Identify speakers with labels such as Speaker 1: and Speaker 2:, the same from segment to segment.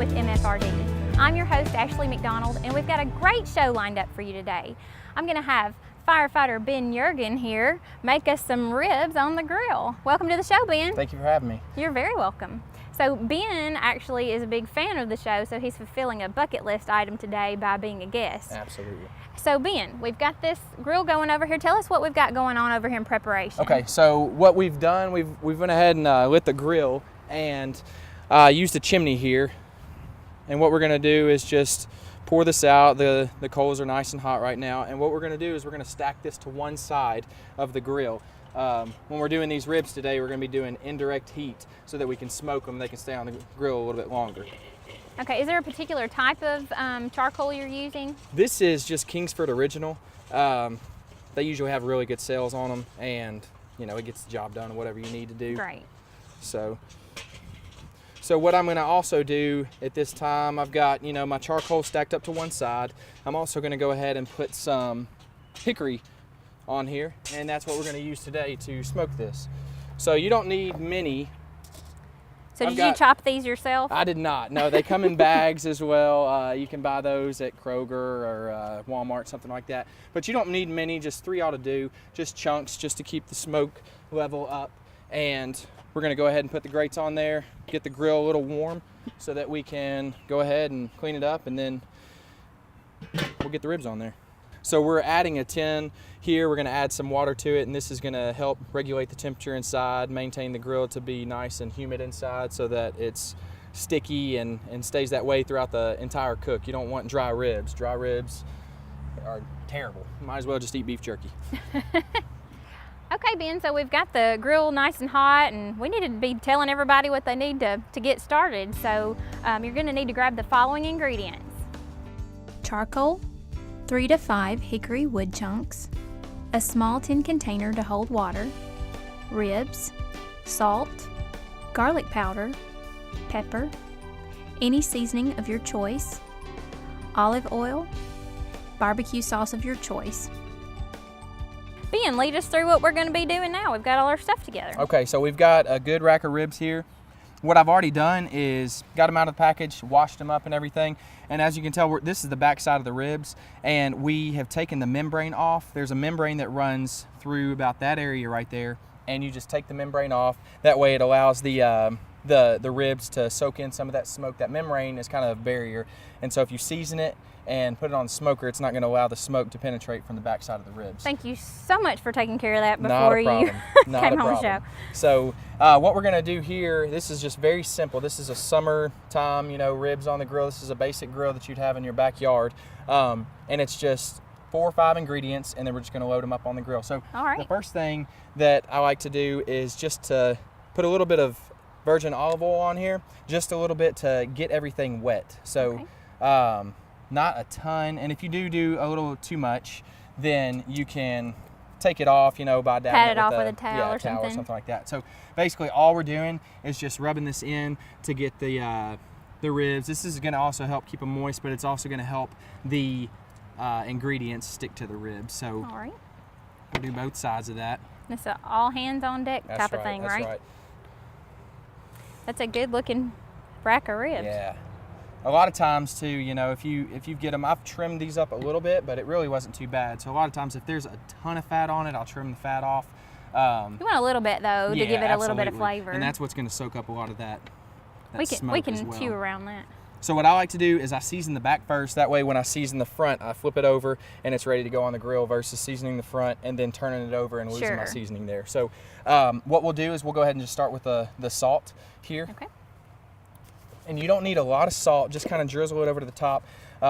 Speaker 1: with MFRD. I'm your host, Ashley McDonald, and we've got a great show lined up for you today. I'm going to have Firefighter Ben Yeargan here make us some ribs on the grill. Welcome to the show, Ben.
Speaker 2: Thank you for having me.
Speaker 1: You're very welcome. So Ben actually is a big fan of the show, so he's fulfilling a bucket list item today by being a guest.
Speaker 2: Absolutely.
Speaker 1: So Ben, we've got this grill going over here. Tell us what we've got going on over here in preparation.
Speaker 2: Okay, so what we've done, we've went ahead and lit the grill and used a chimney here. And what we're gonna do is just pour this out. The coals are nice and hot right now. And what we're gonna do is we're gonna stack this to one side of the grill. When we're doing these ribs today, we're gonna be doing indirect heat so that we can smoke them. They can stay on the grill a little bit longer.
Speaker 1: Okay, is there a particular type of charcoal you're using?
Speaker 2: This is just Kingsford Original. They usually have really good sales on them, and you know, it gets the job done or whatever you need to do.
Speaker 1: Great.
Speaker 2: So what I'm gonna also do at this time, I've got, you know, my charcoal stacked up to one side. I'm also gonna go ahead and put some hickory on here, and that's what we're going to use today to smoke this. So you don't need many.
Speaker 1: So did you chop these yourself?
Speaker 2: I did not. No, they come in bags as well. You can buy those at Kroger or Walmart, something like that. But you don't need many, just 3 ought to do. Just chunks, just to keep the smoke level up. And we're going to go ahead and put the grates on there, get the grill a little warm so that we can go ahead and clean it up, and then we'll get the ribs on there. So we're adding a tin here. We're going to add some water to it, and this is going to help regulate the temperature inside, maintain the grill to be nice and humid inside so that it's sticky and stays that way throughout the entire cook. You don't want dry ribs. Dry ribs are terrible. Might as well just eat beef jerky.
Speaker 1: Okay, Ben, so we've got the grill nice and hot, and we need to be telling everybody what they need to get started. So you're going to need to grab the following ingredients. Charcoal, 3 to 5 hickory wood chunks, a small tin container to hold water, ribs, salt, garlic powder, pepper, any seasoning of your choice, olive oil, barbecue sauce of your choice. Ben, lead us through what we're going to be doing now. We've got all our stuff together.
Speaker 2: Okay, so we've got a good rack of ribs here. What I've already done is got them out of the package, washed them up and everything. And as you can tell, this is the back side of the ribs, and we have taken the membrane off. There's a membrane that runs through about that area right there, and you just take the membrane off. That way it allows the ribs to soak in some of that smoke. That membrane is kind of a barrier, and so if you season it and put it on the smoker, it's not going to allow the smoke to penetrate from the back side of the ribs.
Speaker 1: Thank you so much for taking care of that before you came on the show.
Speaker 2: So what we're going to do here, this is just very simple. This is a summertime, you know, ribs on the grill. This is a basic grill that you'd have in your backyard. And it's just 4 or 5 ingredients, and then we're just going to load them up on the grill. So the first thing that I like to do is just to put a little bit of virgin olive oil on here, just a little bit to get everything wet. So not a ton, and if you do a little too much, then you can take it off, you know, by dabbing
Speaker 1: pat it off with a towel or something
Speaker 2: like that. So basically all we're doing is just rubbing this in to get the ribs. This is going to also help keep them moist, but it's also going to help the ingredients stick to the ribs. So we'll do both sides of that.
Speaker 1: It's an all hands on deck type of thing, right?
Speaker 2: That's right.
Speaker 1: That's a good looking rack of ribs.
Speaker 2: Yeah. A lot of times too, you know, if you get them, I've trimmed these up a little bit, but it really wasn't too bad. So a lot of times if there's a ton of fat on it, I'll trim the fat off.
Speaker 1: You want a little bit though, to give it a little bit of flavor.
Speaker 2: And that's what's going to soak up a lot of that
Speaker 1: we
Speaker 2: smoke
Speaker 1: can
Speaker 2: as well.
Speaker 1: chew around that.
Speaker 2: So what I like to do is I season the back first. That way when I season the front, I flip it over and it's ready to go on the grill versus seasoning the front and then turning it over and losing my seasoning there. So what we'll do is we'll go ahead and just start with the salt here.
Speaker 1: Okay.
Speaker 2: And you don't need a lot of salt, just kind of drizzle it over to the top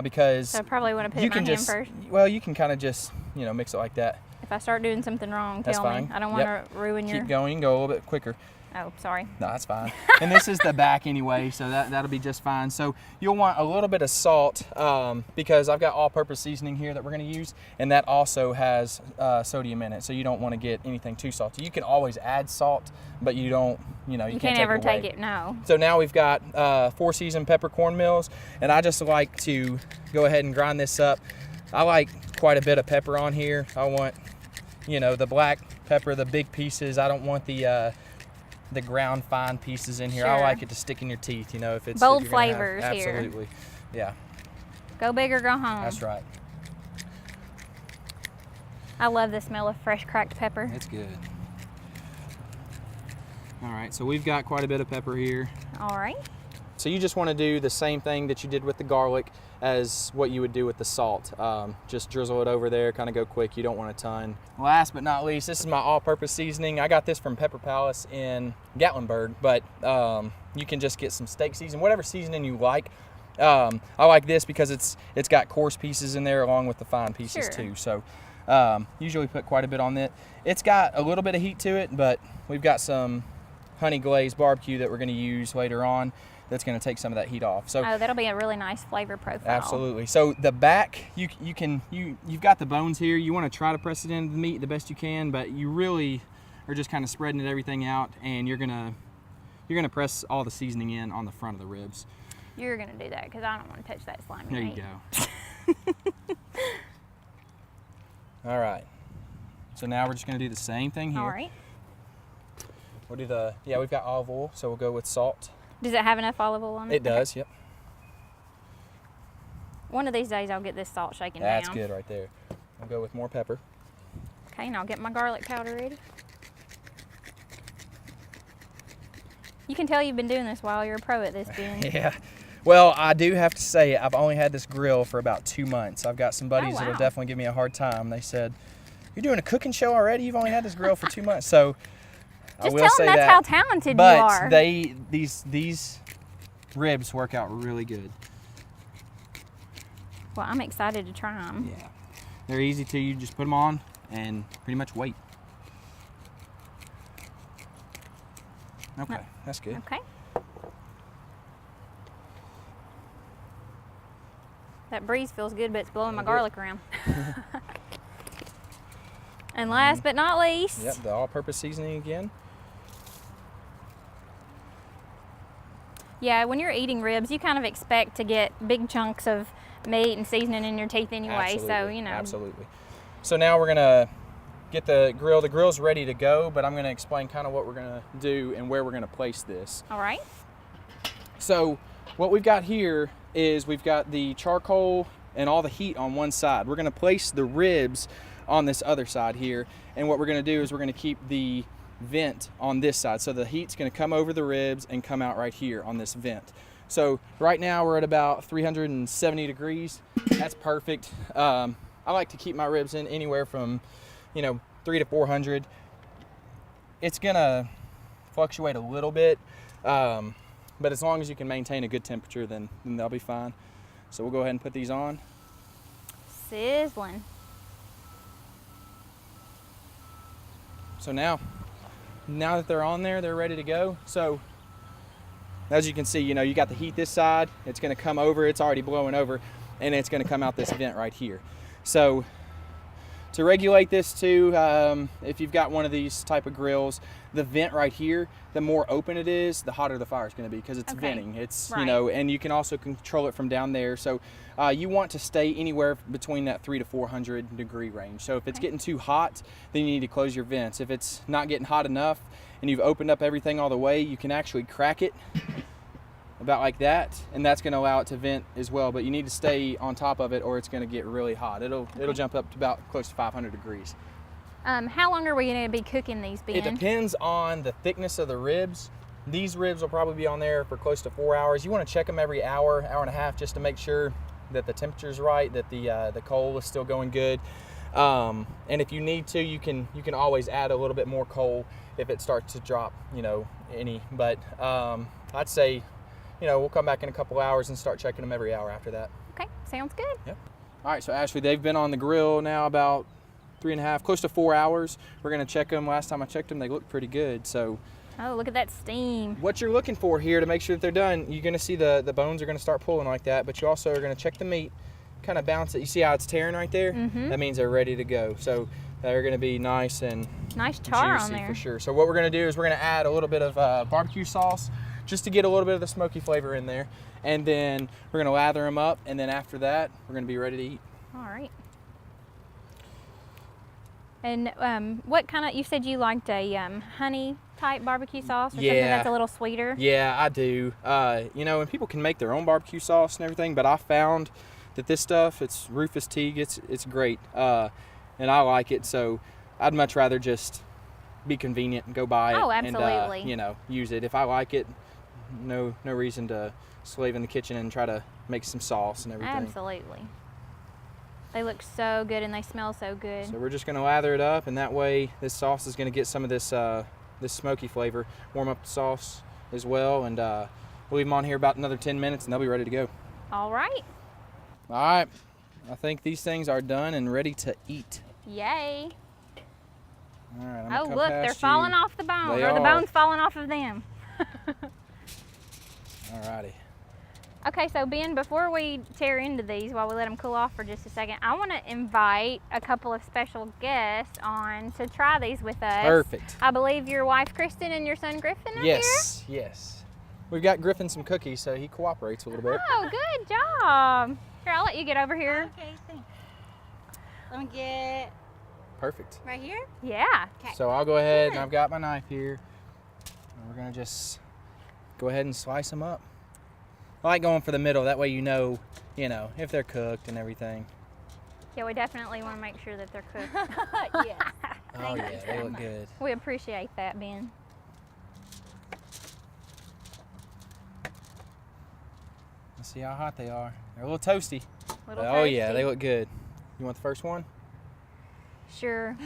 Speaker 2: because
Speaker 1: so I probably want to put it in my hand first.
Speaker 2: Well, you can kind of just, you know, mix it like that.
Speaker 1: If I start doing something wrong,
Speaker 2: that's
Speaker 1: tell
Speaker 2: fine.
Speaker 1: me. I don't want to ruin your...
Speaker 2: Keep going, you can go a little bit quicker.
Speaker 1: Oh, sorry.
Speaker 2: No, that's fine. And this is the back anyway, so that'll be just fine. So you'll want a little bit of salt because I've got all-purpose seasoning here that we're going to use, and that also has sodium in it, so you don't want to get anything too salty. You can always add salt, but you don't, you know, you can't
Speaker 1: ever
Speaker 2: take
Speaker 1: it, no.
Speaker 2: So now we've got 4 seasoned peppercorn meals, and I just like to go ahead and grind this up. I like quite a bit of pepper on here. I want, you know, the black pepper, the big pieces. I don't want the the ground fine pieces in here.
Speaker 1: Sure.
Speaker 2: I like it to stick in your teeth, you know, if it's
Speaker 1: bold
Speaker 2: if you're gonna
Speaker 1: flavors
Speaker 2: have,
Speaker 1: here.
Speaker 2: absolutely. Yeah.
Speaker 1: Go big or go home.
Speaker 2: That's right.
Speaker 1: I love the smell of fresh cracked pepper.
Speaker 2: It's good. All right, so we've got quite a bit of pepper here.
Speaker 1: All right.
Speaker 2: So you just want to do the same thing that you did with the garlic as what you would do with the salt. Just drizzle it over there, kind of go quick. You don't want a ton. Last but not least, this is my all-purpose seasoning. I got this from Pepper Palace in Gatlinburg, but you can just get some steak seasoning, whatever seasoning you like. I like this because it's got coarse pieces in there along with the fine pieces too. So usually put quite a bit on it. It's got a little bit of heat to it, but we've got some honey glazed barbecue that we're going to use later on. That's going to take some of that heat off. So
Speaker 1: that'll be a really nice flavor profile.
Speaker 2: Absolutely. So the back, you've got the bones here. You want to try to press it into the meat the best you can, but you really are just kind of spreading everything out, and you're gonna press all the seasoning in on the front of the ribs.
Speaker 1: You're gonna do that because I don't want to touch that slimy
Speaker 2: There
Speaker 1: meat.
Speaker 2: you go. All right. So now we're just going to do the same thing here.
Speaker 1: All right.
Speaker 2: We'll do we've got olive oil, so we'll go with salt.
Speaker 1: Does it have enough olive oil on it?
Speaker 2: It does, yep.
Speaker 1: One of these days I'll get this salt shaken
Speaker 2: That's
Speaker 1: down.
Speaker 2: good right there. I'll go with more pepper.
Speaker 1: Okay, and I'll get my garlic powder ready. You can tell you've been doing this while you're a pro at this, Ben.
Speaker 2: Yeah. Well, I do have to say, I've only had this grill for about 2 months. I've got some buddies that'll definitely give me a hard time. They said, "You're doing a cooking show already? You've only had this grill for 2 months." So
Speaker 1: Just
Speaker 2: I will
Speaker 1: tell
Speaker 2: say
Speaker 1: them that's
Speaker 2: that.
Speaker 1: how talented
Speaker 2: But
Speaker 1: you are.
Speaker 2: these ribs work out really good.
Speaker 1: Well, I'm excited to try them.
Speaker 2: Yeah. They're easy to, you just put them on and pretty much wait. Okay, that's good.
Speaker 1: Okay. That breeze feels good, but it's blowing my garlic around. And last but not least.
Speaker 2: Yep, the all-purpose seasoning again.
Speaker 1: Yeah, when you're eating ribs, you kind of expect to get big chunks of meat and seasoning in your teeth anyway.
Speaker 2: Absolutely.
Speaker 1: So, you know.
Speaker 2: Absolutely. So now we're gonna get the grill. The grill's ready to go, but I'm gonna explain kind of what we're gonna do and where we're gonna place this.
Speaker 1: All right.
Speaker 2: So what we've got here is we've got the charcoal and all the heat on one side. We're gonna place the ribs on this other side here, and what we're gonna do is we're gonna keep the vent on this side. So the heat's gonna come over the ribs and come out right here on this vent. So right now we're at about 370 degrees. That's perfect. I like to keep my ribs in anywhere from, 300 to 400. It's gonna fluctuate a little bit, but as long as you can maintain a good temperature, then they'll be fine. So we'll go ahead and put these on.
Speaker 1: Sizzling.
Speaker 2: So now that they're on there, they're ready to go. So as you can see, you got the heat this side. It's gonna come over, it's already blowing over, and it's gonna come out this vent right here. So to regulate this too, if you've got one of these type of grills, the vent right here, the more open it is, the hotter the fire is going to be because it's venting. It's
Speaker 1: right.
Speaker 2: And you can also control it from down there. So you want to stay anywhere between that 300 to 400 degree range. So if it's getting too hot, then you need to close your vents. If it's not getting hot enough and you've opened up everything all the way, you can actually crack it about like that, and that's going to allow it to vent as well. But you need to stay on top of it, or it's going to get really hot. It'll jump up to about close to 500 degrees.
Speaker 1: How long are we going to be cooking these, Ben?
Speaker 2: It depends on the thickness of the ribs. These ribs will probably be on there for close to 4 hours. You want to check them every hour, hour and a half, just to make sure that the temperature's right, that the coal is still going good. And if you need to, you can always add a little bit more coal if it starts to drop, any. But I'd say, we'll come back in a couple hours and start checking them every hour after that.
Speaker 1: Okay, sounds good.
Speaker 2: Yep. All right, so Ashley, they've been on the grill now about 3.5, close to 4 hours. We're gonna check them. Last time I checked them, they look pretty good. So,
Speaker 1: oh, look at that steam.
Speaker 2: what you're looking for here to make sure that they're done, you're gonna see the bones are gonna start pulling like that, but you also are gonna check the meat, kind of bounce it. You see how it's tearing right there?
Speaker 1: Mm-hmm.
Speaker 2: That means they're ready to go. So they're gonna be nice and
Speaker 1: nice char
Speaker 2: juicy
Speaker 1: on there.
Speaker 2: for sure. So what we're gonna do is we're gonna add a little bit of barbecue sauce just to get a little bit of the smoky flavor in there. And then we're gonna lather them up, and then after that, we're gonna be ready to eat.
Speaker 1: All right. And what kind of, you said you liked a honey type barbecue sauce or something
Speaker 2: Yeah.
Speaker 1: that's a little sweeter?
Speaker 2: Yeah, I do. You know, and people can make their own barbecue sauce and everything, but I found that this stuff, it's Rufus Teague, it's great, and I like it. So I'd much rather just be convenient and go buy it.
Speaker 1: Oh, absolutely.
Speaker 2: And you know, use it. If I like it, no reason to slave in the kitchen and try to make some sauce and everything.
Speaker 1: Absolutely. They look so good and they smell so good.
Speaker 2: So we're just gonna lather it up, and that way this sauce is gonna get some of this this smoky flavor, warm up the sauce as well, and we'll leave them on here about another 10 minutes and they'll be ready to go.
Speaker 1: All right.
Speaker 2: All right, I think these things are done and ready to eat.
Speaker 1: Yay.
Speaker 2: All right, I'm
Speaker 1: Oh,
Speaker 2: gonna come
Speaker 1: look,
Speaker 2: past
Speaker 1: they're falling
Speaker 2: you.
Speaker 1: off the bone,
Speaker 2: They
Speaker 1: or the
Speaker 2: are.
Speaker 1: bone's falling off of them.
Speaker 2: All righty.
Speaker 1: Okay, so Ben, before we tear into these, while we let them cool off for just a second, I want to invite a couple of special guests on to try these with us.
Speaker 2: Perfect.
Speaker 1: I believe your wife Kristen and your son Griffin are
Speaker 2: Yes, yes. We've got Griffin some cookies, so he cooperates a little
Speaker 1: here?
Speaker 2: bit.
Speaker 1: Oh, good job. Here, I'll let you get over here.
Speaker 3: Okay, thanks. Let me get
Speaker 2: Perfect.
Speaker 3: right here.
Speaker 1: Yeah.
Speaker 3: Okay.
Speaker 2: So I'll go ahead and
Speaker 3: Good.
Speaker 2: I've got my knife here. And we're gonna just go ahead and slice them up. I like going for the middle, that way you know, if they're cooked and everything.
Speaker 1: Yeah, we definitely want to make sure that they're cooked.
Speaker 3: Yes.
Speaker 2: Oh yeah, they look good.
Speaker 1: We appreciate that, Ben.
Speaker 2: Let's see how hot they are. They're a little toasty.
Speaker 1: Little
Speaker 2: Oh yeah,
Speaker 1: toasty.
Speaker 2: they look good. You want the first one?
Speaker 1: Sure.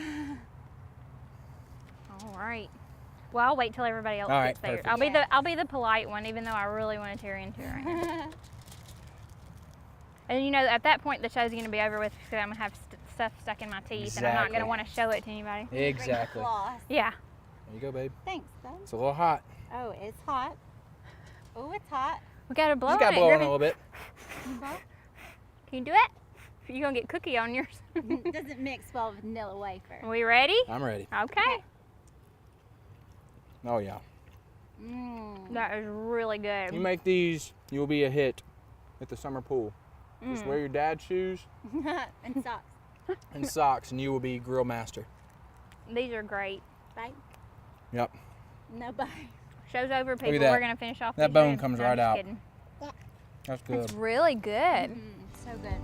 Speaker 1: All right. Well, I'll wait till everybody else
Speaker 2: All right,
Speaker 1: gets there.
Speaker 2: perfect.
Speaker 1: I'll be the polite one, even though I really want to tear into it right now. And you know, at that point, the show's going to be over with because I'm going to have stuff stuck in my teeth, and I'm not going to
Speaker 2: Exactly.
Speaker 1: want to show it to anybody.
Speaker 2: Exactly.
Speaker 3: Bring floss.
Speaker 1: Yeah.
Speaker 2: There you go, babe.
Speaker 3: Thanks, bud.
Speaker 2: It's a little hot.
Speaker 3: Oh, it's hot. Oh, it's hot.
Speaker 1: We got to blow
Speaker 2: Just
Speaker 1: on
Speaker 2: gotta
Speaker 1: it,
Speaker 2: blow on it a
Speaker 1: Griffin.
Speaker 2: little bit.
Speaker 1: Can you do it? You're going to get cookie on yours.
Speaker 3: Doesn't mix well with vanilla wafer.
Speaker 1: Are we ready?
Speaker 2: I'm ready.
Speaker 1: Okay.
Speaker 2: Oh yeah.
Speaker 3: Mmm.
Speaker 1: That is really
Speaker 2: You
Speaker 1: good.
Speaker 2: make these, you'll be a hit at the summer pool. Just wear your dad's shoes
Speaker 3: And socks.
Speaker 2: and socks, and you will be grill master.
Speaker 1: These are great.
Speaker 3: Bite?
Speaker 2: Yep.
Speaker 3: No bite.
Speaker 1: Show's over, people.
Speaker 2: that.
Speaker 1: We're going to finish off
Speaker 2: That
Speaker 1: these
Speaker 2: bone
Speaker 1: ribs.
Speaker 2: comes
Speaker 1: No, I'm
Speaker 2: right
Speaker 1: just
Speaker 2: out.
Speaker 1: kidding.
Speaker 2: That's good.
Speaker 1: It's really good.
Speaker 3: So good.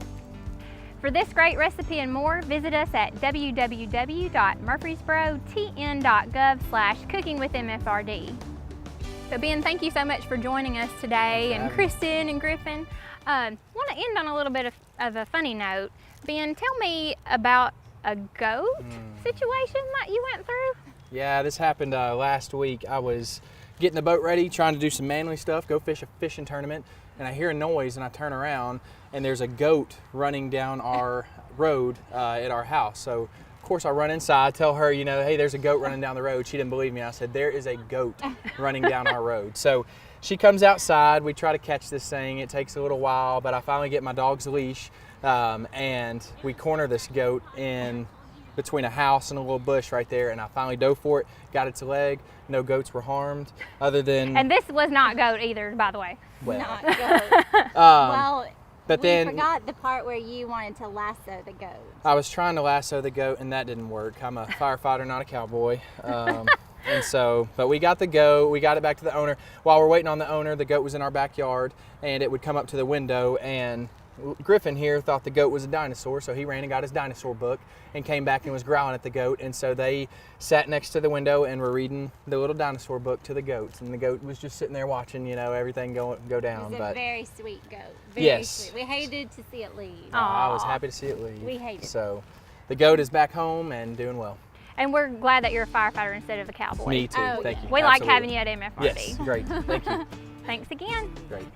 Speaker 1: For this great recipe and more, visit us at www.murfreesboro.tn.gov/cookingwithmfrd. So Ben, thank you so much for joining us today, and Kristen and Griffin. Want to end on a little bit of a funny note. Ben, tell me about a goat situation that you went through.
Speaker 2: Yeah, this happened last week. I was getting the boat ready, trying to do some manly stuff, go fish a fishing tournament, and I hear a noise and I turn around and there's a goat running down our road at our house. So of course I run inside, tell her, hey, there's a goat running down the road. She didn't believe me. I said, there is a goat running down our road. So she comes outside, we try to catch this thing. It takes a little while, but I finally get my dog's leash and we corner this goat in between a house and a little bush right there, and I finally dove for it, got its leg. No goats were harmed, other than
Speaker 1: And this was not goat either, by the way.
Speaker 3: Not good.
Speaker 2: Um,
Speaker 3: Well,
Speaker 2: but
Speaker 3: we
Speaker 2: then
Speaker 3: forgot the part where you wanted to lasso the goat.
Speaker 2: I was trying to lasso the goat, and that didn't work. I'm a firefighter, not a cowboy. And so, but we got the goat, we got it back to the owner. While we're waiting on the owner, the goat was in our backyard, and it would come up to the window, and Griffin here thought the goat was a dinosaur, so he ran and got his dinosaur book and came back and was growling at the goat. And so they sat next to the window and were reading the little dinosaur book to the goats, and the goat was just sitting there watching, everything go down.
Speaker 3: It was
Speaker 2: But
Speaker 3: a very sweet goat. Very
Speaker 2: Yes.
Speaker 3: sweet. We hated to see it leave.
Speaker 2: I was
Speaker 1: Aw.
Speaker 2: happy to see it leave.
Speaker 3: We hate it.
Speaker 2: So the goat is back home and doing well.
Speaker 1: And we're glad that you're a firefighter instead of a cowboy.
Speaker 2: Me too.
Speaker 3: Oh,
Speaker 2: Thank
Speaker 3: yeah.
Speaker 2: you.
Speaker 1: We like
Speaker 2: Absolutely.
Speaker 1: having you at MFRD.
Speaker 2: Yes, great. Thank you.
Speaker 1: Thanks again.
Speaker 2: Great.